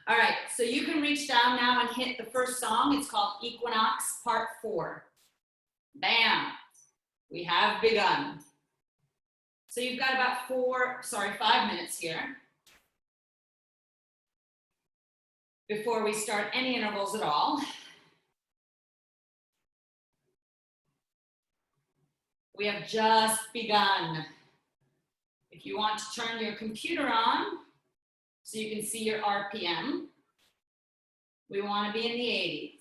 All right, so you can reach down now and hit the first song. It's called Equinox Part 4. Bam, we have begun. So you've got about 5 minutes here before we start any intervals at all. We have just begun. If you want to turn your computer on so you can see your RPM, we want to be in the 80s.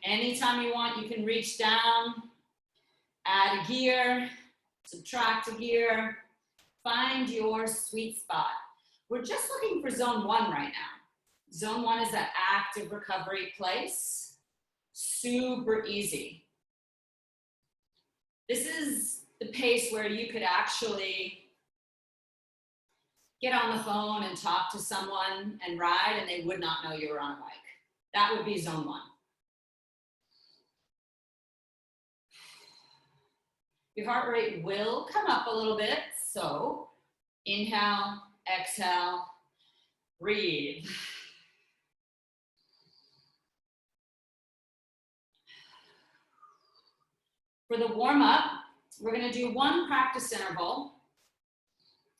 Anytime you want, you can reach down, add a gear, subtract a gear, find your sweet spot. We're just looking for zone 1 right now. Zone 1 is that active recovery place. Super easy. This is the pace where you could actually get on the phone and talk to someone and ride and they would not know you were on a bike. That would be zone 1. Your heart rate will come up a little bit, so inhale, exhale, breathe. For the warm-up, we're going to do one practice interval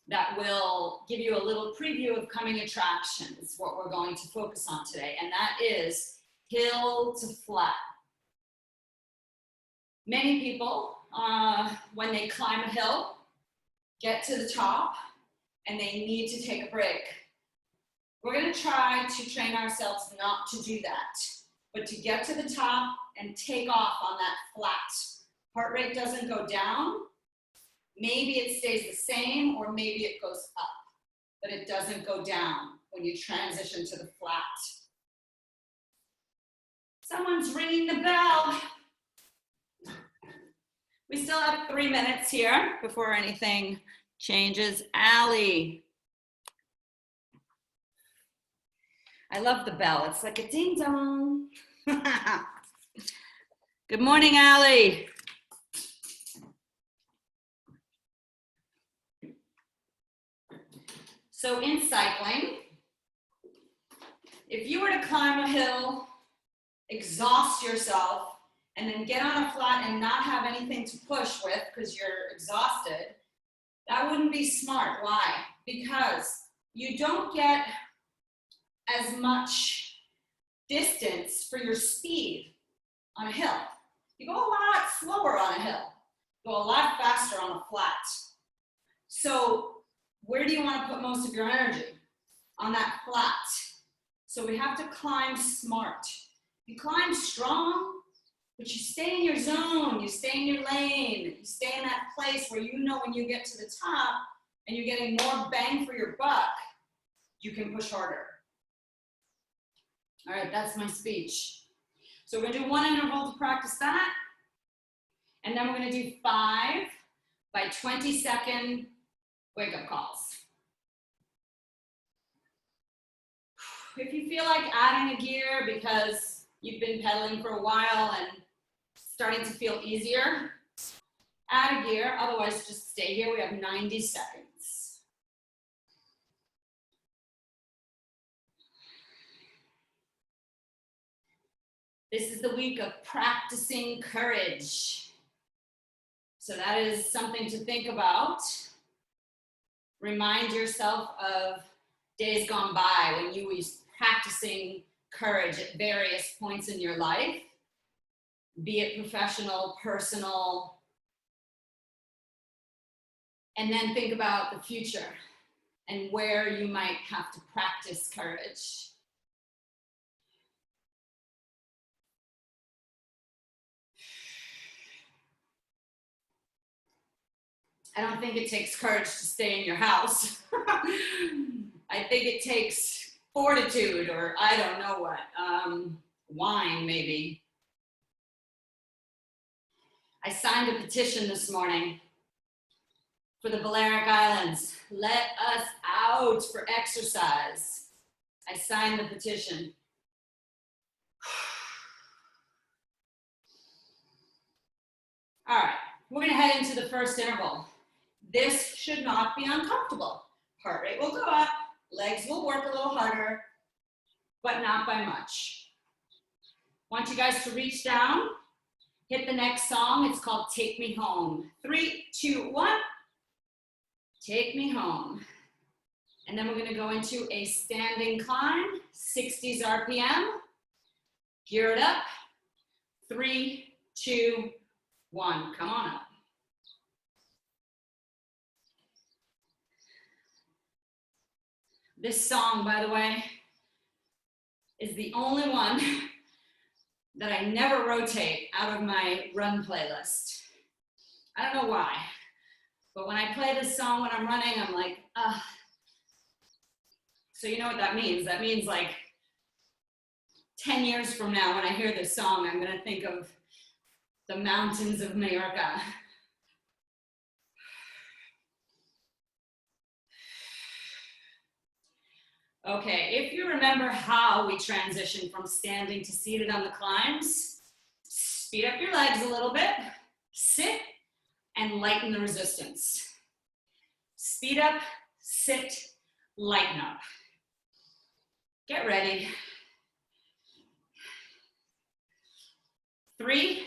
that will give you a little preview of coming attractions, what we're going to focus on today, and that is hill to flat. Many people, when they climb a hill, get to the top and they need to take a break. We're going to try to train ourselves not to do that, but to get to the top and take off on that flat. Heart rate doesn't go down. Maybe it stays the same or maybe it goes up, but it doesn't go down when you transition to the flat. Someone's ringing the bell. We still have 3 minutes here before anything changes. Allie. I love the bell. It's like a ding dong. Good morning, Allie. So in cycling, if you were to climb a hill, exhaust yourself, and then get on a flat and not have anything to push with because you're exhausted, that wouldn't be smart. Why? Because you don't get as much distance for your speed on a hill. You go a lot slower on a hill, go a lot faster on a flat. So where do you want to put most of your energy? On that flat. So we have to climb smart. You climb strong, but you stay in your zone, you stay in your lane, you stay in that place where you know when you get to the top and you're getting more bang for your buck, you can push harder. All right, that's my speech. So we're gonna do one interval to practice that, and then we're gonna do 5 by 20-second wake-up calls. If you feel like adding a gear because you've been pedaling for a while and starting to feel easier, add a gear, otherwise just stay here. We have 90 seconds. This is the week of practicing courage. So that is something to think about. Remind yourself of days gone by when you were practicing courage at various points in your life, be it professional, personal, and then think about the future and where you might have to practice courage. I don't think it takes courage to stay in your house. I think it takes fortitude, or I don't know what, wine maybe. I signed a petition this morning for the Balearic Islands. Let us out for exercise. I signed the petition. All right, we're gonna head into the first interval. This should not be uncomfortable. Heart rate will go up, legs will work a little harder, but not by much. I want you guys to reach down, hit the next song. It's called Take Me Home. 3, 2, 1. Take me home. And then we're gonna go into a standing climb, 60s RPM. Gear it up. 3, 2, 1. Come on up. This song, by the way, is the only one that I never rotate out of my run playlist. I don't know why, but when I play this song when I'm running, I'm like, ugh. So you know what that means? That means like 10 years from now, when I hear this song, I'm gonna think of the mountains of Mallorca. Okay, if you remember how we transitioned from standing to seated on the climbs, speed up your legs a little bit, sit, and lighten the resistance. Speed up, sit, lighten up. Get ready. 3,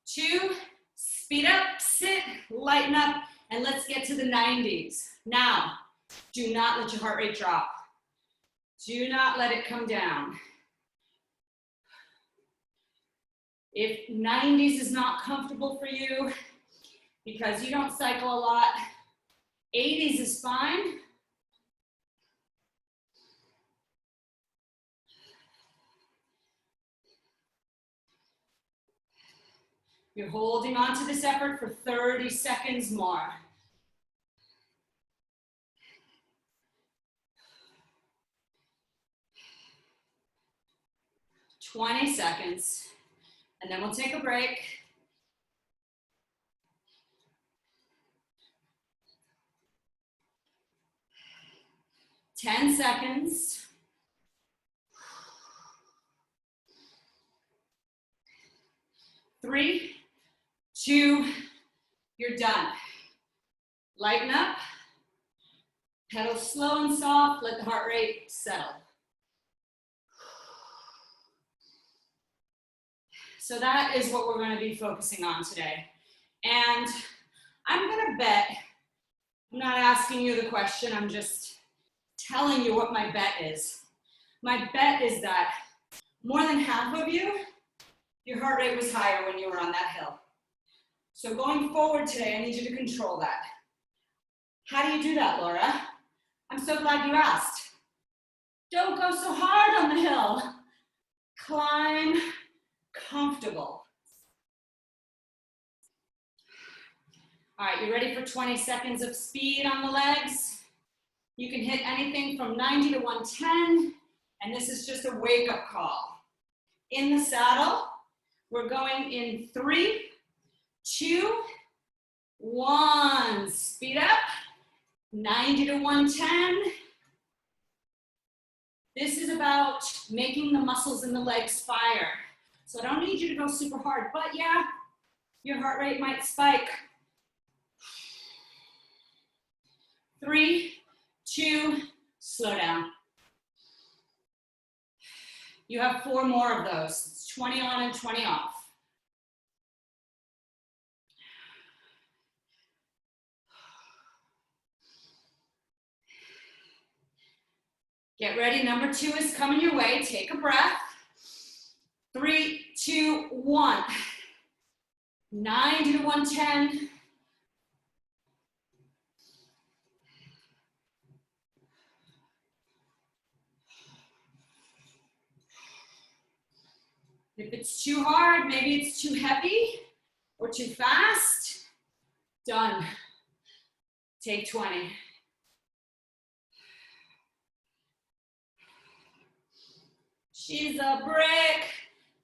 2, speed up, sit, lighten up, and let's get to the 90s. Now, do not let your heart rate drop. Do not let it come down. If 90s is not comfortable for you because you don't cycle a lot, 80s is fine. You're holding on to this effort for 30 seconds more. 20 seconds, and then we'll take a break. Ten seconds. 3, 2, you're done. Lighten up, pedal slow and soft, let the heart rate settle. So that is what we're going to be focusing on today. And I'm going to bet, I'm not asking you the question, I'm just telling you what my bet is. My bet is that more than half of you, your heart rate was higher when you were on that hill. So going forward today, I need you to control that. How do you do that, Laura? I'm so glad you asked. Don't go so hard on the hill. Climb comfortable. All right, you ready for 20 seconds of speed on the legs? You can hit anything from 90 to 110, and this is just a wake-up call. In the saddle, we're going in 3, 2, 1. Speed up, 90 to 110. This is about making the muscles in the legs fire. So I don't need you to go super hard, but yeah, your heart rate might spike. 3, 2, slow down. You have 4 more of those. It's 20 on and 20 off. Get ready, number 2 is coming your way. Take a breath. 3, 2, 1. 90 to 110. If it's too hard, maybe it's too heavy or too fast, done. Take 20. She's a brick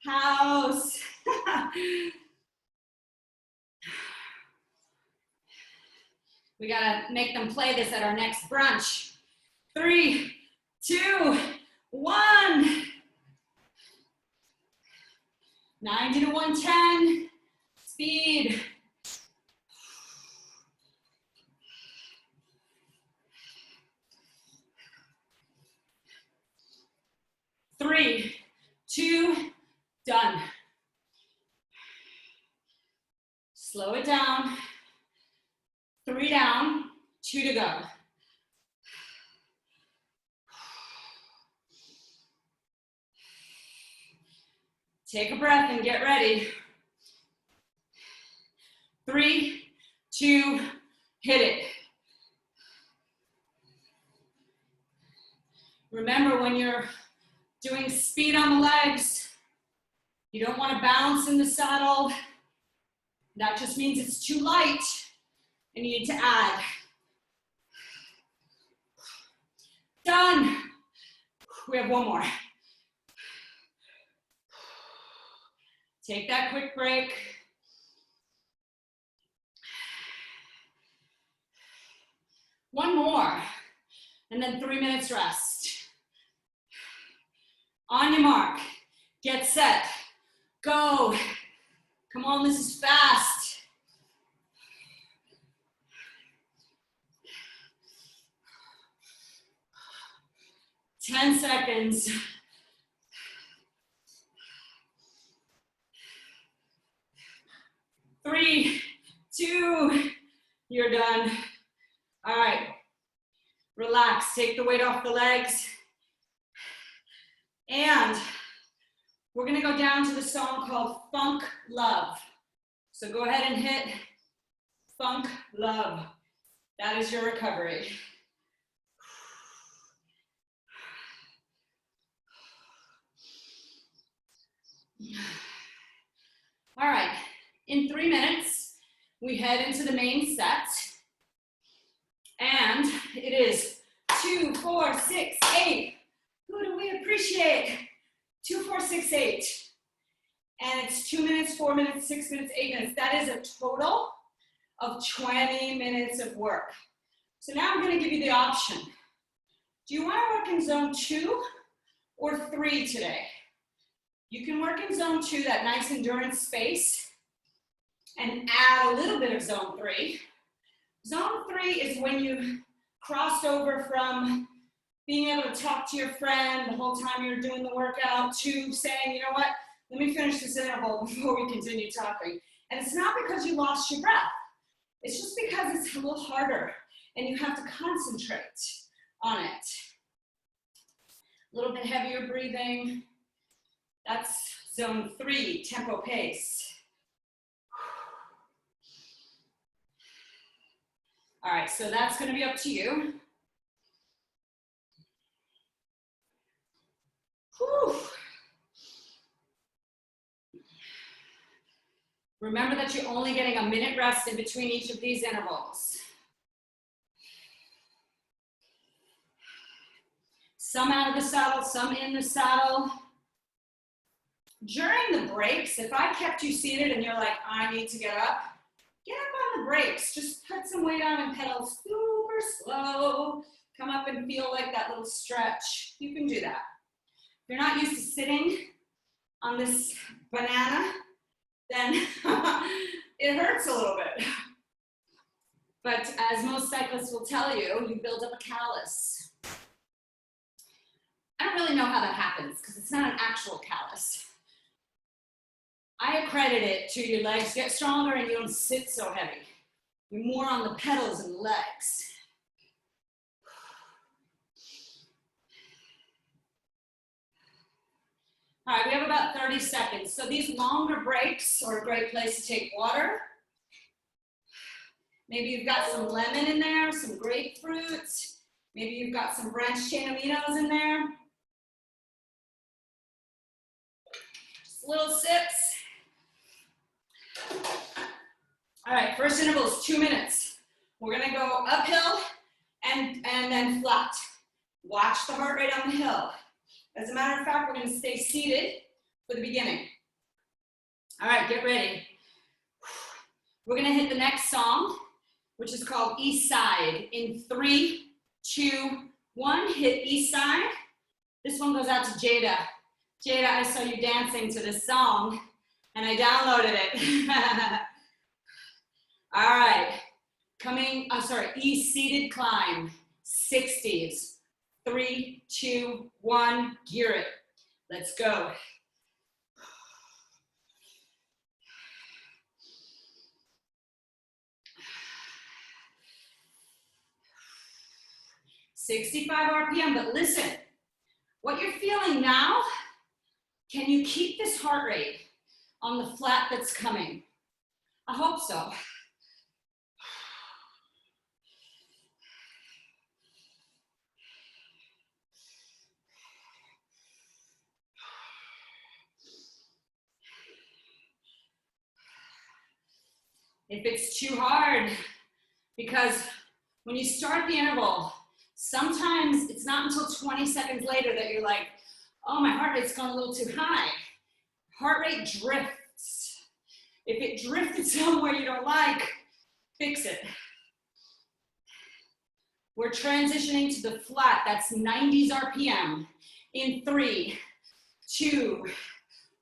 house. We gotta make them play this at our next brunch. 3, 2, 1. 90 to 110, speed. 3, 2, done. Slow it down. 3 down, 2 to go. Take a breath and get ready. 3, 2, hit it. Remember, when you're doing speed on the legs, you don't want to bounce in the saddle. That just means it's too light and you need to add. Done. We have one more. Take that quick break. One more, and then 3 minutes rest. On your mark, get set, go. Come on, this is fast. Ten seconds. Three, 2, you're done. All right, relax, take the weight off the legs. And we're gonna go down to the song called Funk Love. So go ahead and hit Funk Love. That is your recovery. All right, in 3 minutes, we head into the main set. And it is 2, 4, 6, 8. Who do we appreciate? 2, 4, 6, 8. And it's 2 minutes, 4 minutes, 6 minutes, 8 minutes. That is a total of 20 minutes of work. So now I'm going to give you the option. Do you want to work in zone 2 or 3 today? You can work in zone 2, that nice endurance space, and add a little bit of zone 3. Zone 3 is when you crossed over from being able to talk to your friend the whole time you're doing the workout to saying, you know what, let me finish this interval before we continue talking. And it's not because you lost your breath. It's just because it's a little harder and you have to concentrate on it. A little bit heavier breathing. That's zone 3, tempo pace. All right, so that's going to be up to you. Whew. Remember that you're only getting a minute rest in between each of these intervals. Some out of the saddle, some in the saddle. During the breaks, if I kept you seated and you're like, I need to get up on the brakes. Just put some weight on and pedal super slow. Come up and feel like that little stretch. You can do that. If you're not used to sitting on this banana, then it hurts a little bit. But as most cyclists will tell you, you build up a callus. I don't really know how that happens because it's not an actual callus. I accredit it to your legs get stronger and you don't sit so heavy. You're more on the pedals and legs. All right, we have about 30 seconds. So these longer breaks are a great place to take water. Maybe you've got some lemon in there, some grapefruit. Maybe you've got some branched chain aminos in there. Just little sips. All right, first interval is 2 minutes. We're gonna go uphill and then flat. Watch the heart rate on the hill. As a matter of fact, we're gonna stay seated for the beginning. All right, get ready. We're gonna hit the next song, which is called East Side. In 3, 2, 1, hit East Side. This one goes out to Jada. Jada, I saw you dancing to this song and I downloaded it. All right, East seated climb, 60s. 3, 2, 1, gear it. Let's go. $65 RPM, but listen, what you're feeling now, can you keep this heart rate on the flat that's coming? I hope so. If it's too hard, because when you start the interval, sometimes it's not until 20 seconds later that you're like, oh, my heart rate's gone a little too high. Heart rate drifts. If it drifted somewhere you don't like, fix it. We're transitioning to the flat, that's 90s RPM. In 3, 2,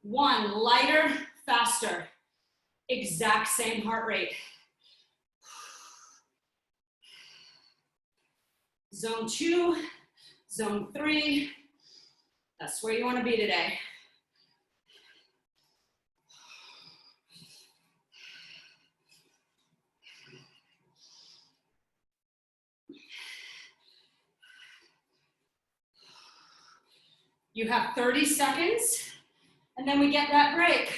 1, lighter, faster. Exact same heart rate. Zone 2, zone 3, that's where you want to be today. You have 30 seconds, and then we get that break.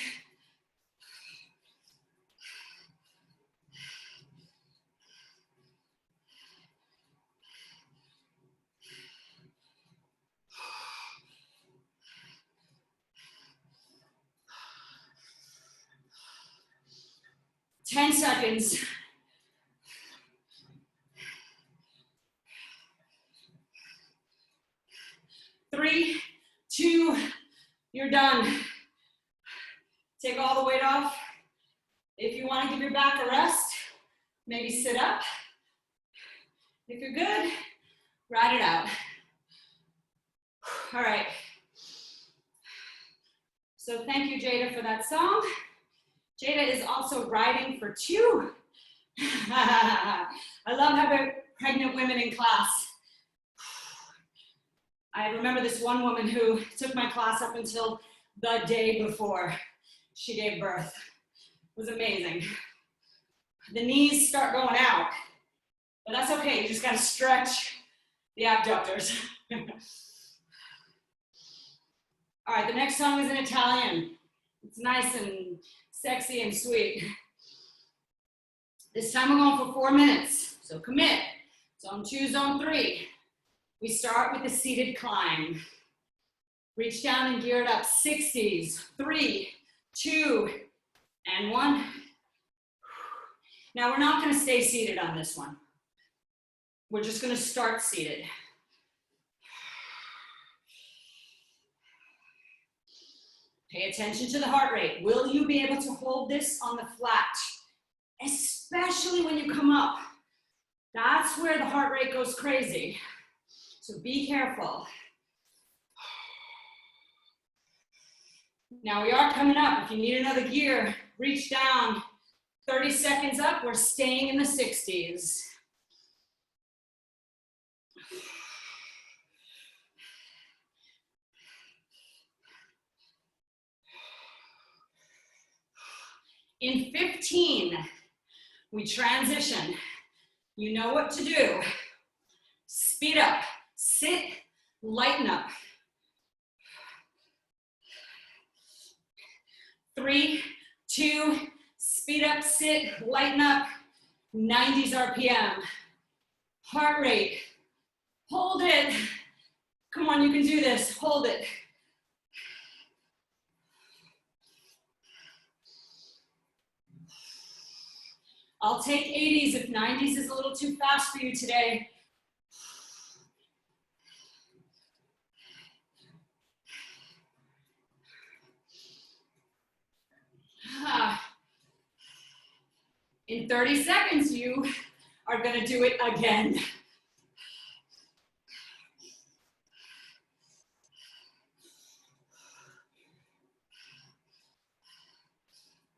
Ten seconds. Three, 2, you're done. Take all the weight off. If you want to give your back a rest, maybe sit up. If you're good, ride it out. All right. So thank you, Jada, for that song. Jada is also riding for 2. I love having pregnant women in class. I remember this one woman who took my class up until the day before she gave birth. It was amazing. The knees start going out, but that's okay. You just gotta stretch the abductors. All right, the next song is in Italian. It's nice and sexy and sweet. This time we're going for 4 minutes, so commit. Zone 2, zone 3. We start with the seated climb. Reach down and gear it up. 60s, 3, 2, and 1. Now we're not gonna stay seated on this one. We're just gonna start seated. Pay attention to the heart rate. Will you be able to hold this on the flat? Especially when you come up. That's where the heart rate goes crazy. So be careful. Now we are coming up. If you need another gear, reach down. 30 seconds up, we're staying in the 60s. In 15, we transition. You know what to do. Speed up, sit, lighten up. 3, 2, speed up, sit, lighten up. 90s RPM. Heart rate, hold it. Come on, you can do this, hold it. I'll take 80s if 90s is a little too fast for you today. In 30 seconds, you are going to do it again.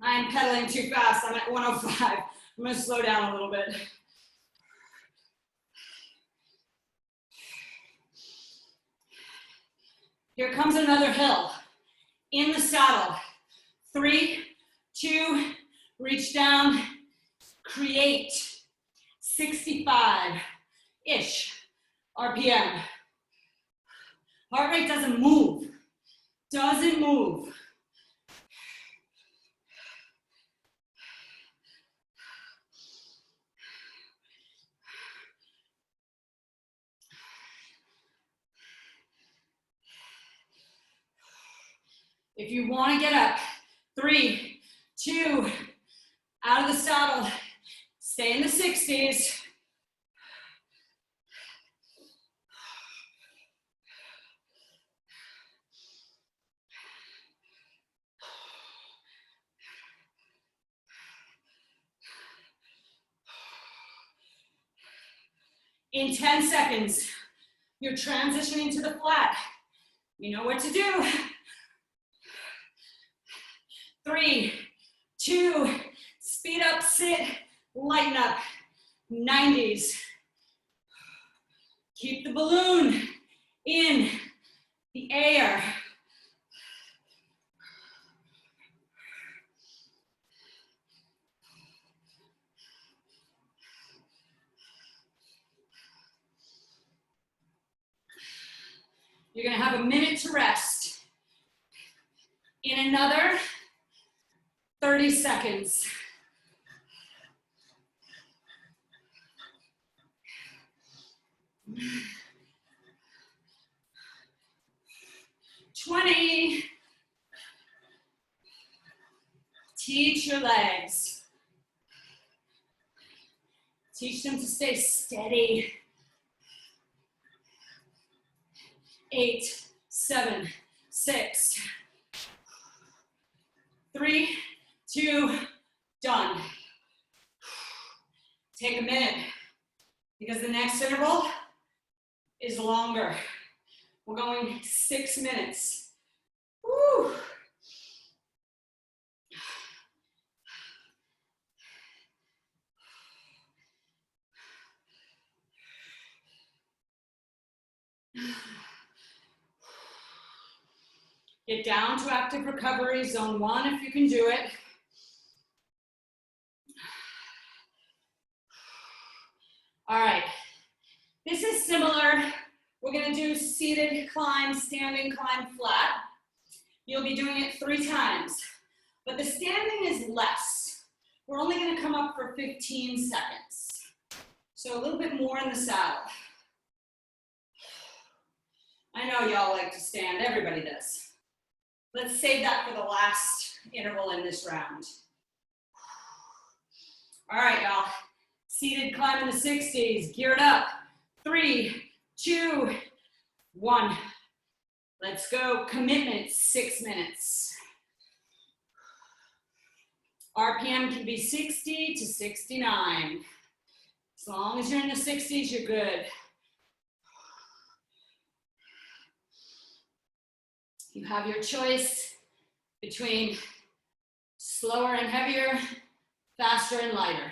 I'm pedaling too fast. I'm at 105. I'm going to slow down a little bit. Here comes another hill. In the saddle. 3, 2, reach down, create 65-ish RPM. Heart rate doesn't move. Doesn't move. If you want to get up, 3, 2, out of the saddle, stay in the 60s. In 10 seconds, you're transitioning to the flat. You know what to do. 3, 2, speed up, sit, lighten up, 90s. Keep the balloon in the air. You're gonna have a minute to rest. In another 30 seconds. Twenty. Teach your legs. Teach them to stay steady. 8, 7, 6, 3, 2, done. Take a minute because the next interval is longer. We're going 6 minutes. Woo. Get down to active recovery, zone 1 if you can do it. All right, this is similar. We're gonna do seated climb, standing climb flat. You'll be doing it 3 times, but the standing is less. We're only gonna come up for 15 seconds. So a little bit more in the saddle. I know y'all like to stand, everybody does. Let's save that for the last interval in this round. All right, y'all. Seated climb in the 60s, geared up. 3, 2, 1. Let's go. Commitment, 6 minutes. RPM can be 60 to 69. As long as you're in the 60s, you're good. You have your choice between slower and heavier, faster and lighter.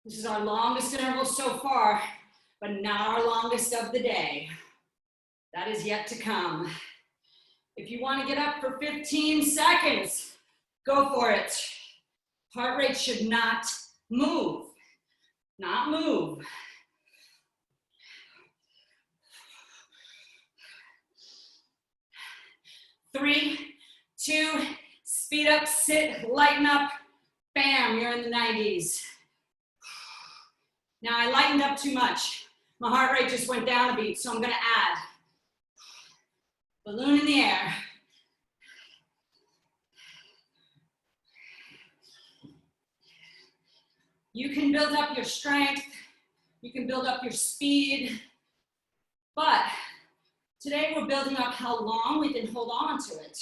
This is our longest interval so far, but not our longest of the day. That is yet to come. If you want to get up for 15 seconds, go for it. Heart rate should not move. Not move. Three, 2, speed up, sit, lighten up. Bam, you're in the 90s. Now I lightened up too much. My heart rate just went down a beat, so I'm gonna add. Balloon in the air. You can build up your strength, you can build up your speed, but today we're building up how long we can hold on to it.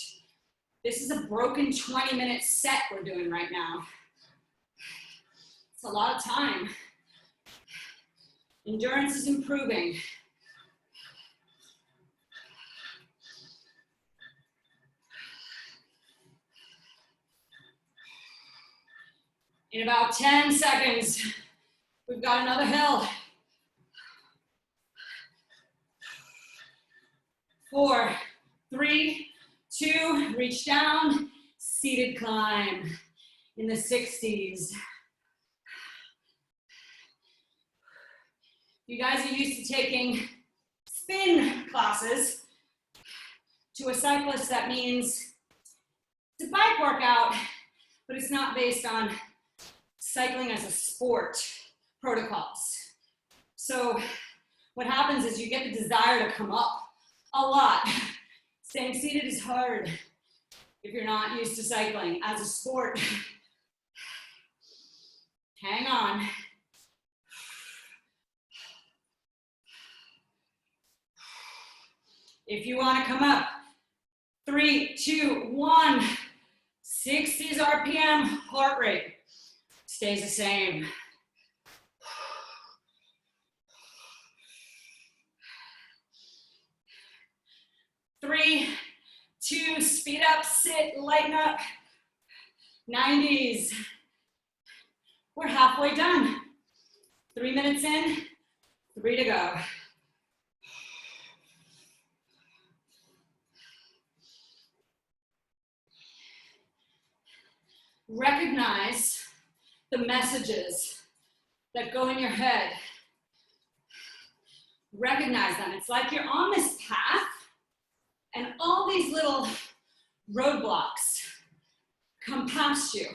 This is a broken 20-minute set we're doing right now. It's a lot of time. Endurance is improving. In about 10 seconds, we've got another hill. 4, 3, 2, reach down, seated climb in the 60s. You guys are used to taking spin classes. To a cyclist, that means it's a bike workout, but it's not based on cycling as a sport protocols. So what happens is you get the desire to come up a lot. Staying seated is hard if you're not used to cycling as a sport. Hang on. If you want to come up, 3, 2, 1, 60s RPM, heart rate stays the same. Three, 2, speed up, sit, lighten up. 90s. We're halfway done. 3 minutes in, 3 to go. Recognize the messages that go in your head. Recognize them. It's like you're on this path and all these little roadblocks come past you.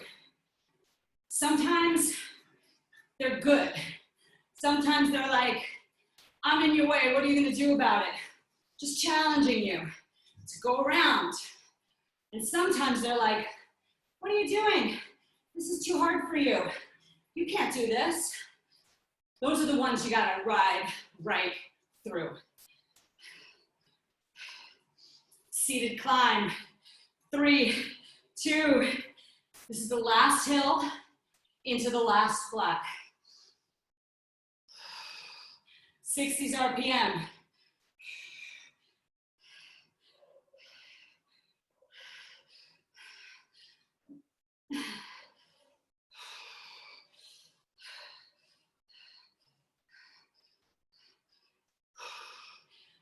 Sometimes they're good. Sometimes they're like, I'm in your way, what are you gonna do about it? Just challenging you to go around. And sometimes they're like, what are you doing? This is too hard for you. You can't do this. Those are the ones you gotta ride right through. Seated climb. 3, 2. This is the last hill into the last flat. 60s RPM.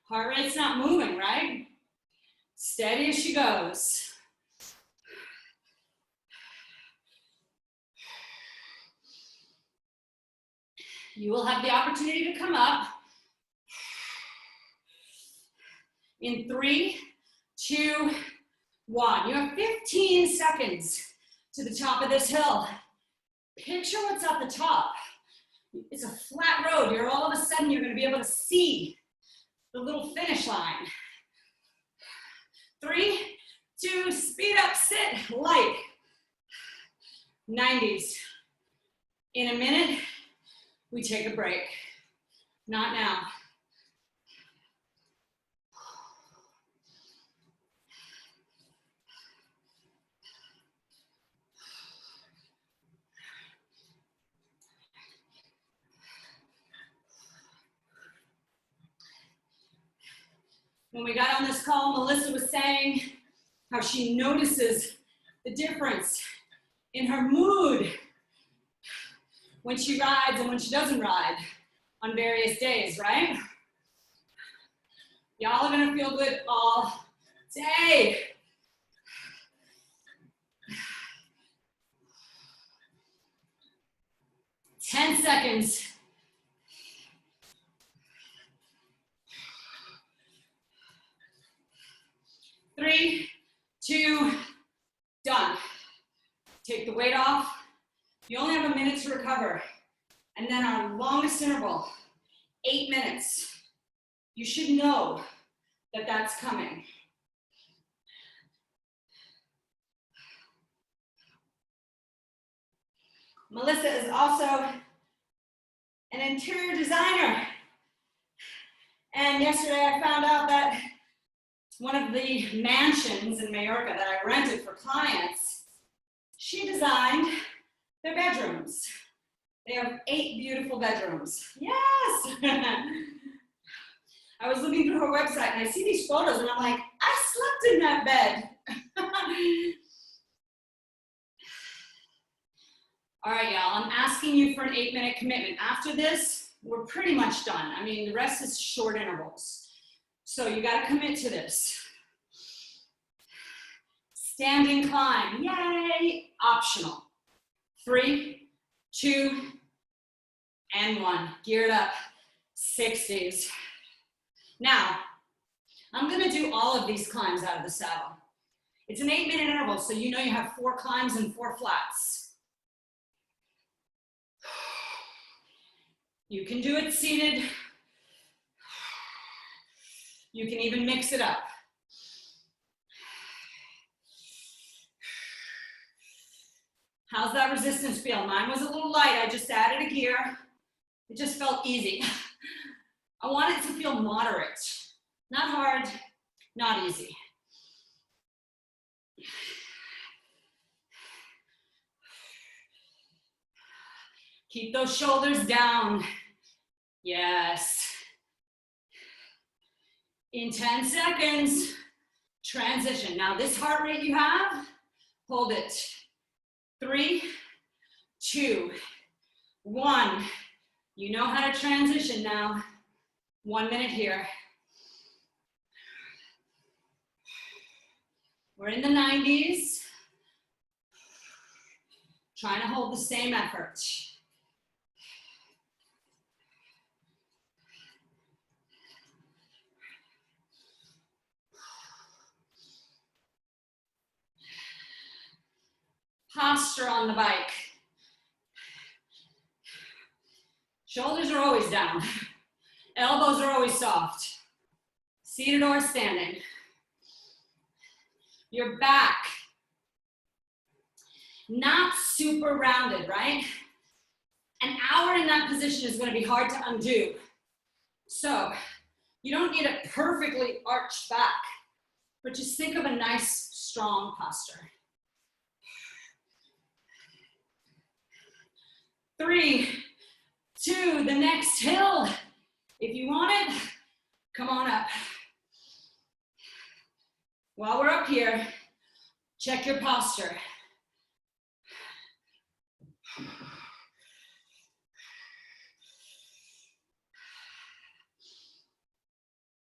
Heart rate's not moving, right? Steady as she goes. You will have the opportunity to come up in 3, 2, 1. You have 15 seconds to the top of this hill. Picture what's at the top. It's a flat road. You're all of a sudden, you're going to be able to see the little finish line. 3, 2, speed up, sit, light. 90s. In a minute, we take a break. Not now. When we got on this call, Melissa was saying how she notices the difference in her mood when she rides and when she doesn't ride on various days, right? Y'all are gonna feel good all day. Ten seconds. 3, 2, done. Take the weight off. You only have a minute to recover. And then our longest interval, 8 minutes. You should know that that's coming. Melissa is also an interior designer. And yesterday I found out that one of the mansions in Mallorca that I rented for clients, she designed their bedrooms. They have 8 beautiful bedrooms. Yes! I was looking through her website and I see these photos and I'm like, I slept in that bed. All right, y'all, I'm asking you for an 8-minute commitment. After this, we're pretty much done. I mean, the rest is short intervals. So you gotta commit to this. Standing climb, yay, optional. 3, 2, and 1. Geared up, 60s. Now, I'm gonna do all of these climbs out of the saddle. It's an 8-minute interval, so you know you have 4 climbs and 4 flats. You can do it seated. You can even mix it up. How's that resistance feel? Mine was a little light. I just added a gear. It just felt easy. I want it to feel moderate. Not hard, not easy. Keep those shoulders down. Yes. In 10 seconds, transition. Now this heart rate you have, hold it. 3, 2, 1. You know how to transition now. 1 minute here. We're in the 90s. Trying to hold the same effort. Posture on the bike. Shoulders are always down. Elbows are always soft. Seated or standing. Your back, not super rounded, right? An hour in that position is going to be hard to undo. So you don't need a perfectly arched back, but just think of a nice, strong posture. 3, 2, the next hill. If you want it, come on up. While we're up here, check your posture.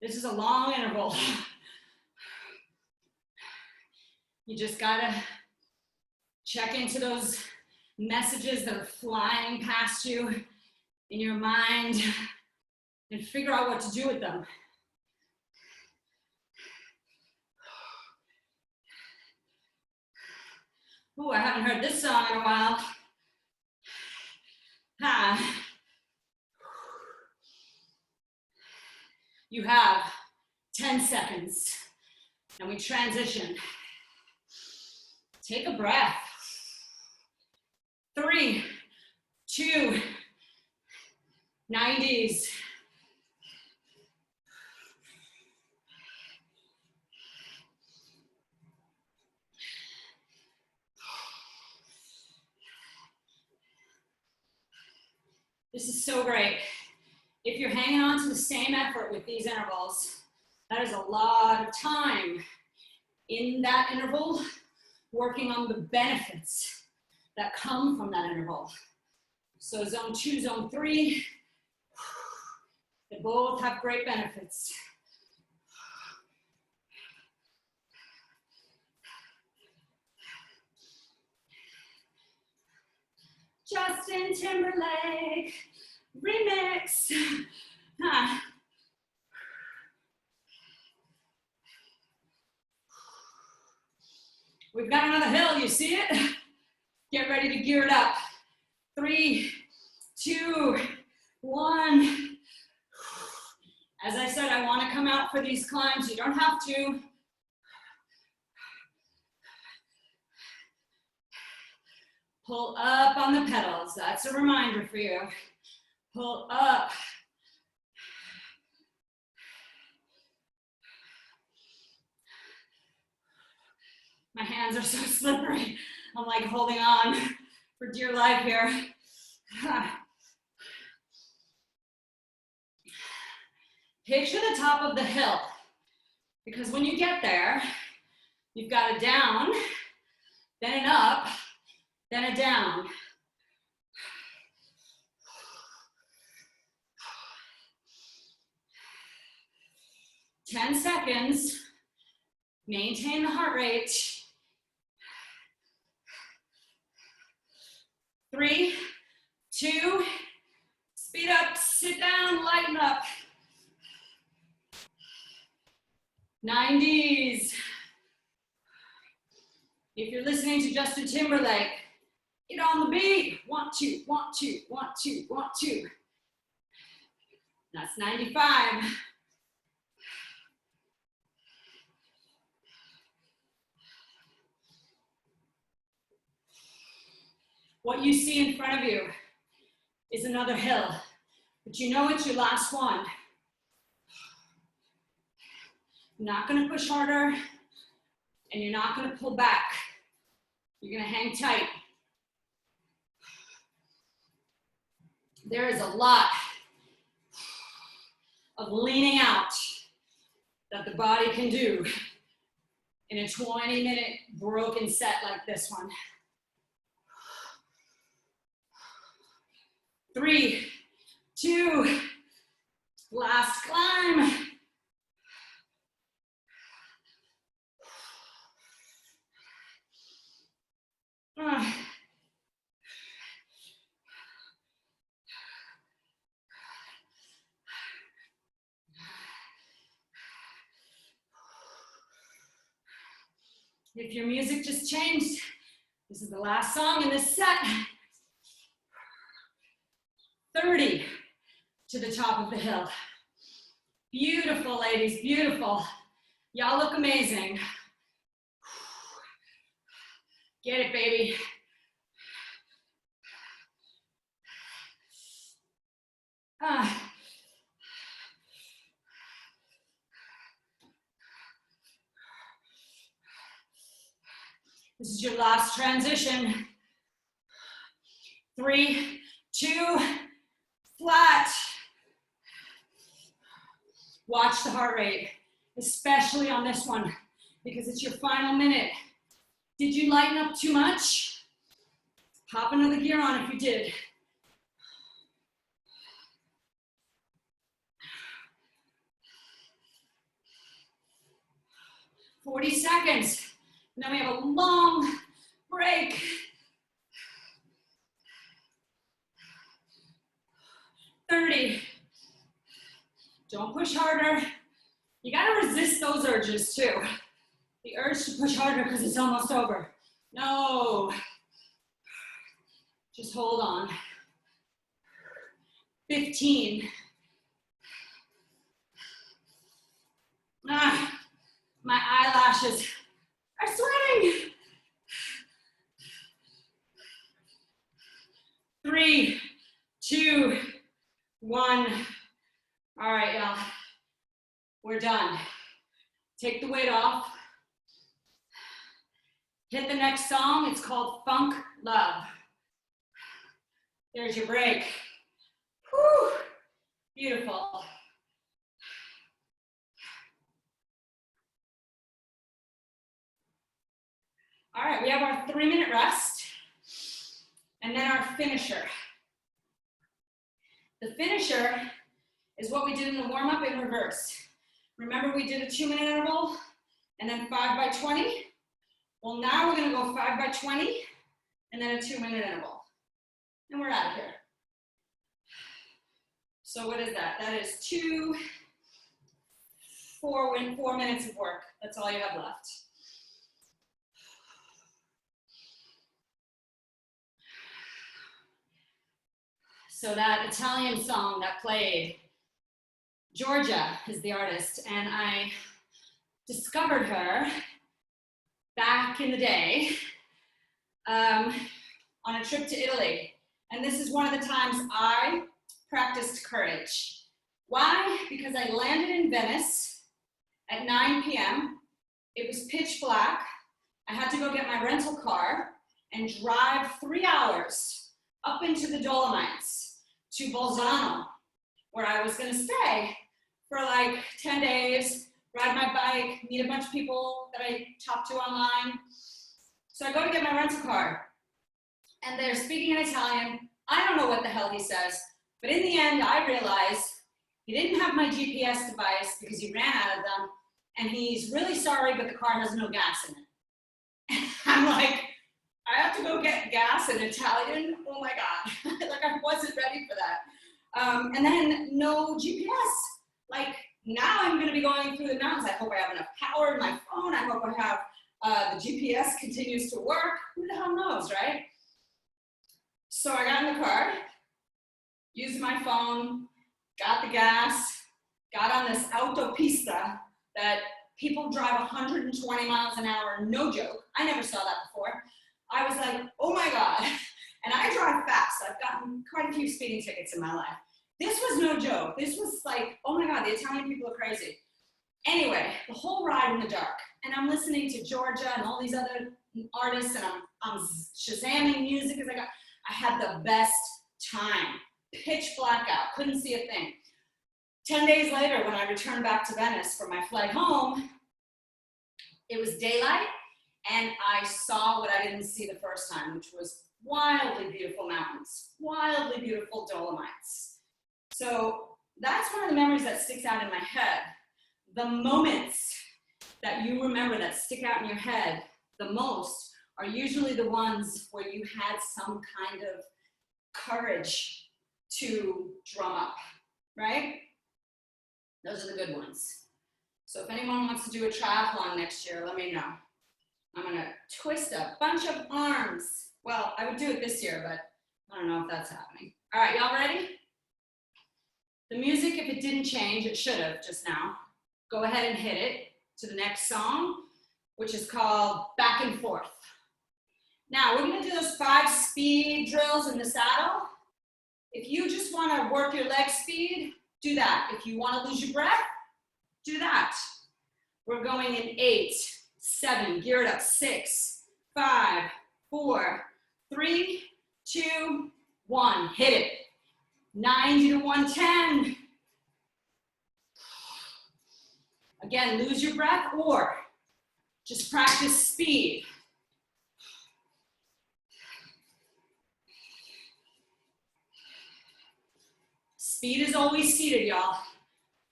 This is a long interval. You just gotta check into those messages that are flying past you in your mind and figure out what to do with them. Ooh, I haven't heard this song in a while. You have 10 seconds and we transition. Take a breath. 3, 2, 90s. This is so great. If you're hanging on to the same effort with these intervals, that is a lot of time in that interval, working on the benefits that come from that interval. So zone 2, zone 3, they both have great benefits. Justin Timberlake remix. We've got another hill, you see it? Get ready to gear it up. 3, 2, 1. As I said, I want to come out for these climbs. You don't have to. Pull up on the pedals. That's a reminder for you. Pull up. My hands are so slippery. I'm like holding on for dear life here. Picture the top of the hill, because when you get there, you've got a down, then an up, then a down. 10 seconds. Maintain the heart rate. 3, 2, speed up, sit down, lighten up. 90s. If you're listening to Justin Timberlake, get on the beat. 1, 2, 1, 2, 1, 2, 1, 2. That's 95. What you see in front of you is another hill, but you know it's your last one. You're not gonna push harder, and you're not gonna pull back. You're gonna hang tight. There is a lot of leaning out that the body can do in a 20-minute broken set like this one. 3, 2, last climb. If your music just changed, this is the last song in this set. 30 to the top of the hill. Beautiful, ladies, beautiful. Y'all look amazing. Get it, baby. This is your last transition. 3, 2, flat. Watch the heart rate, especially on this one, because it's your final minute. Did you lighten up too much? Pop another gear on if you did. "40 seconds. And then we have a long break. 30. Don't push harder. You gotta resist those urges too. The urge to push harder because it's almost over. No. Just hold on. 15. My eyelashes are sweating. 3, 2, 1. All right, y'all. We're done. Take the weight off. Hit the next song. It's called Funk Love. There's your break. Whew. Beautiful. All right, we have our 3-minute rest and then our finisher. The finisher is what we did in the warm-up in reverse. Remember we did a 2-minute interval and then 5 by 20? Well, now we're gonna go 5 by 20 and then a 2-minute interval. And we're out of here. So what is that? That is 4 minutes of work. That's all you have left. So that Italian song that played, Georgia is the artist, and I discovered her back in the day on a trip to Italy. And this is one of the times I practiced courage. Why? Because I landed in Venice at 9 p.m. It was pitch black. I had to go get my rental car and drive 3 hours up into the Dolomites to Bolzano, where I was gonna stay for like 10 days, ride my bike, meet a bunch of people that I talked to online. So I go to get my rental car, and they're speaking in Italian. I don't know what the hell he says, but in the end, I realize He didn't have my GPS device because he ran out of them, and he's really sorry, but the car has no gas in it. I'm like, I have to go get gas in Italian? Oh my God. Like, I wasn't ready for that. And then no GPS. Like, now I'm gonna be going through the mountains. I hope I have enough power in my phone. I hope I have the GPS continues to work. Who the hell knows, right? So I got in the car, used my phone, got the gas, got on this autopista that people drive 120 miles an hour, no joke. I never saw that before. I was like, oh my God. And I drive fast. I've gotten quite a few speeding tickets in my life. This was no joke. This was like, oh my God, the Italian people are crazy. Anyway, the whole ride in the dark. And I'm listening to Georgia and all these other artists, and I'm Shazamming music as I had the best time. Pitch black out, couldn't see a thing. 10 days later, when I returned back to Venice for my flight home, it was daylight, and I saw what I didn't see the first time, which was wildly beautiful mountains, wildly beautiful Dolomites. So that's one of the memories that sticks out in my head. The moments that you remember that stick out in your head the most are usually the ones where you had some kind of courage to drum up, right? Those are the good ones. So if anyone wants to do a triathlon next year, let me know. I'm gonna twist a bunch of arms. Well, I would do it this year, but I don't know if that's happening. All right, y'all ready? The music, if it didn't change, it should have just now. Go ahead and hit it to the next song, which is called Back and Forth. Now, we're gonna do those 5 speed drills in the saddle. If you just wanna work your leg speed, do that. If you wanna lose your breath, do that. We're going in 8, 7, gear it up, 6, 5, 4, 3, 2, 1, hit it. 90 to 110. Again, lose your breath or just practice speed. Speed is always seated, y'all,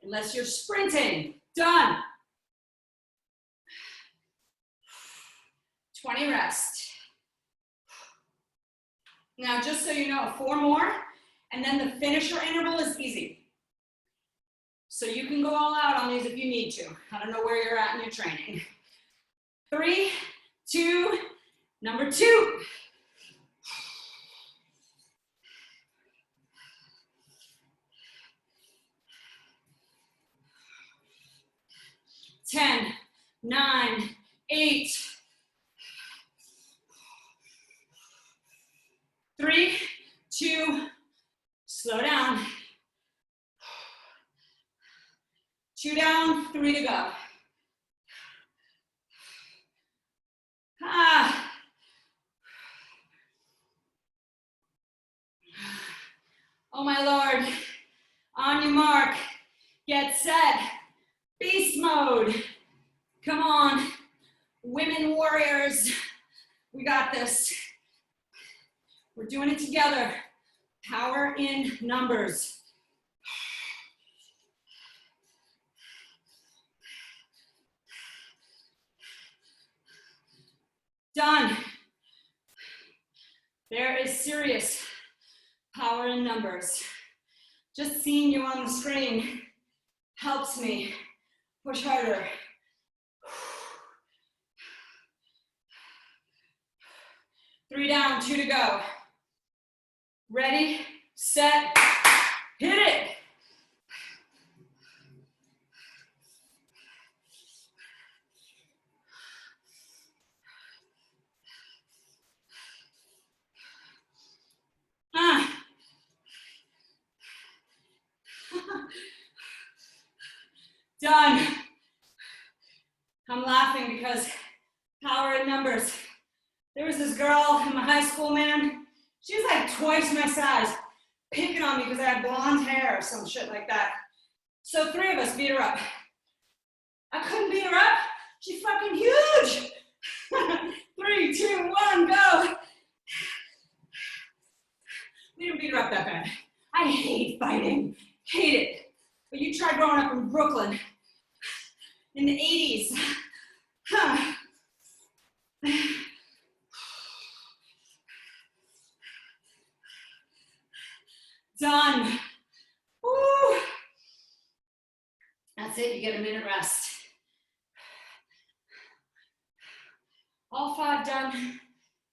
unless you're sprinting. Done. 20 rest. Now, just so you know, 4 more, and then the finisher interval is easy. So you can go all out on these if you need to. I don't know where you're at in your training. 3, 2, number 2. Ten, 9, 8, 3, 2, slow down. 2 down, 3 to go. Oh my Lord, on your mark, get set, beast mode. Come on, women warriors, we got this. We're doing it together. Power in numbers. Done. There is serious power in numbers. Just seeing you on the screen helps me push harder. Three down, 2 to go. Ready, set, hit it. Done. I'm laughing because power in numbers. There was this girl in my high school, man. She was like twice my size, picking on me because I had blonde hair or some shit like that. So 3 of us beat her up. I couldn't beat her up. She's fucking huge. 3, 2, 1, go. We didn't beat her up that bad. I hate fighting. Hate it. but you tried growing up in Brooklyn in the 80s. Huh. Done. Woo. That's it, you get a minute rest. All 5 done.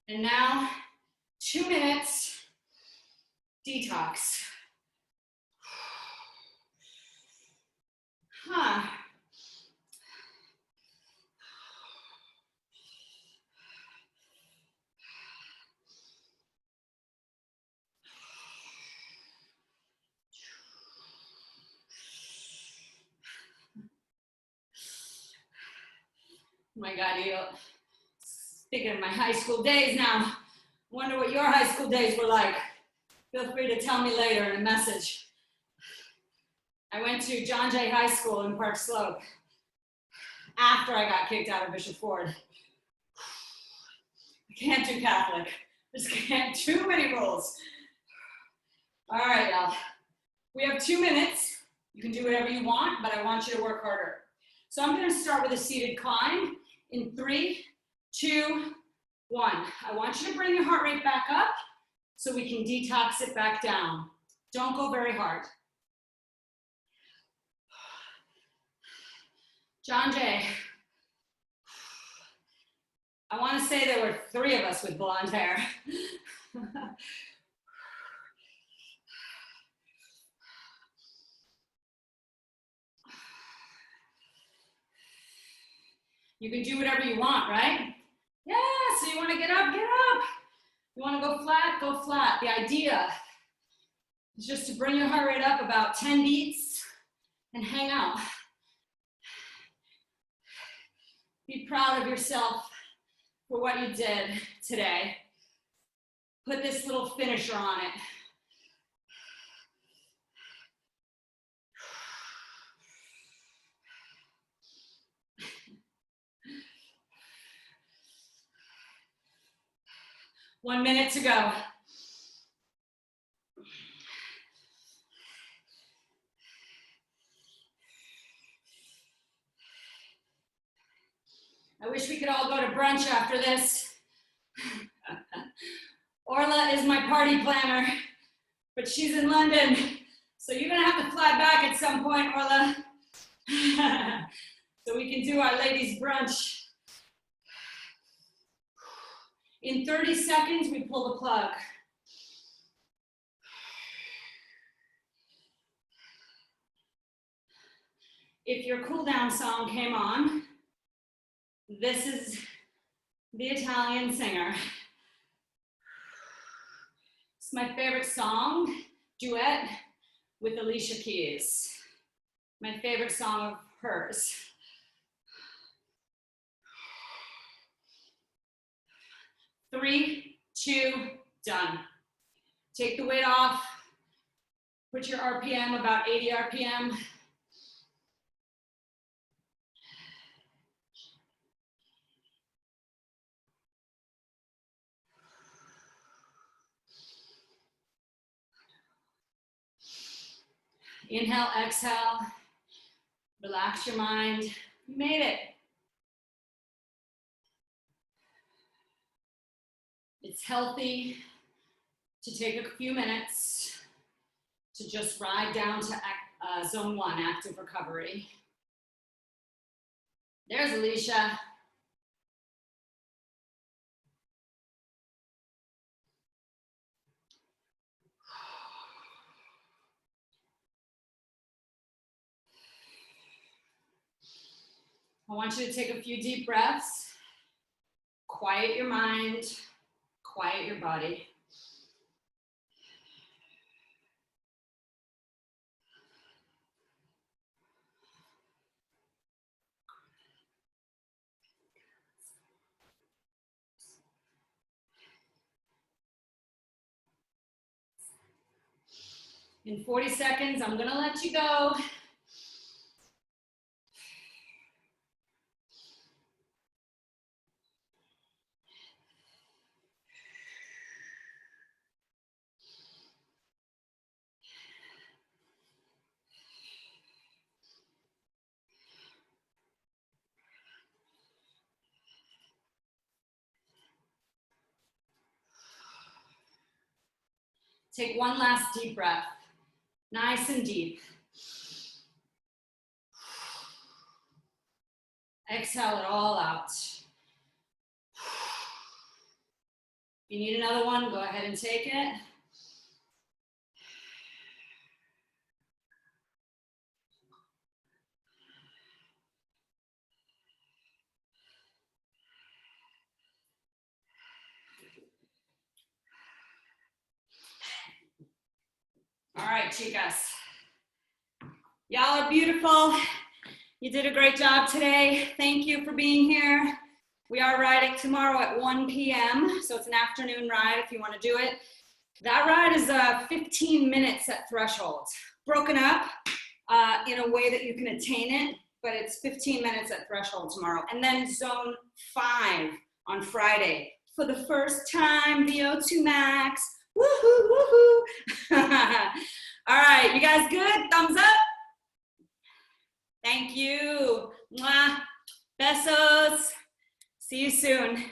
And now 2 minutes detox. Huh. Oh my God, thinking of my high school days now. Wonder what your high school days were like. Feel free to tell me later in a message. I went to John Jay High School in Park Slope after I got kicked out of Bishop Ford. I can't do Catholic. Just can't, too many rules. All right, y'all. We have 2 minutes. You can do whatever you want, but I want you to work harder. So I'm gonna start with a seated climb in 3, 2, 1. I want you to bring your heart rate back up so we can detox it back down. Don't go very hard. John Jay. I want to say there were 3 of us with blonde hair. You can do whatever you want, right? Yeah, so you want to get up, get up. You want to go flat, go flat. The idea is just to bring your heart rate up about 10 beats and hang out. Be proud of yourself for what you did today. Put this little finisher on it. One minute to go. I wish we could all go to brunch after this. Orla is my party planner, but she's in London, so you're gonna have to fly back at some point, Orla. So we can do our ladies' brunch. In 30 seconds, we pull the plug. If your cool down song came on, this is the Italian singer. It's my favorite song, duet with Alicia Keys. My favorite song of hers. 3, 2, done. Take the weight off. Put your RPM about 80 RPM. Inhale, exhale. Relax your mind. You made it. It's healthy to take a few minutes to just ride down to zone 1, active recovery. There's Alicia. I want you to take a few deep breaths, quiet your mind, quiet your body. In 40 seconds, I'm gonna let you go. Take one last deep breath. Nice and deep. Exhale it all out. If you need another one, go ahead and take it. All right, chicas. Y'all are beautiful. You did a great job today. Thank you for being here. We are riding tomorrow at 1 p.m. So it's an afternoon ride if you want to do it. That ride is 15 minutes at threshold, broken up in a way that you can attain it, but it's 15 minutes at threshold tomorrow. And then zone 5 on Friday. For the first time, VO2 max. Woohoo, woohoo. All right, you guys good? Thumbs up. Thank you. Mwah. Besos. See you soon.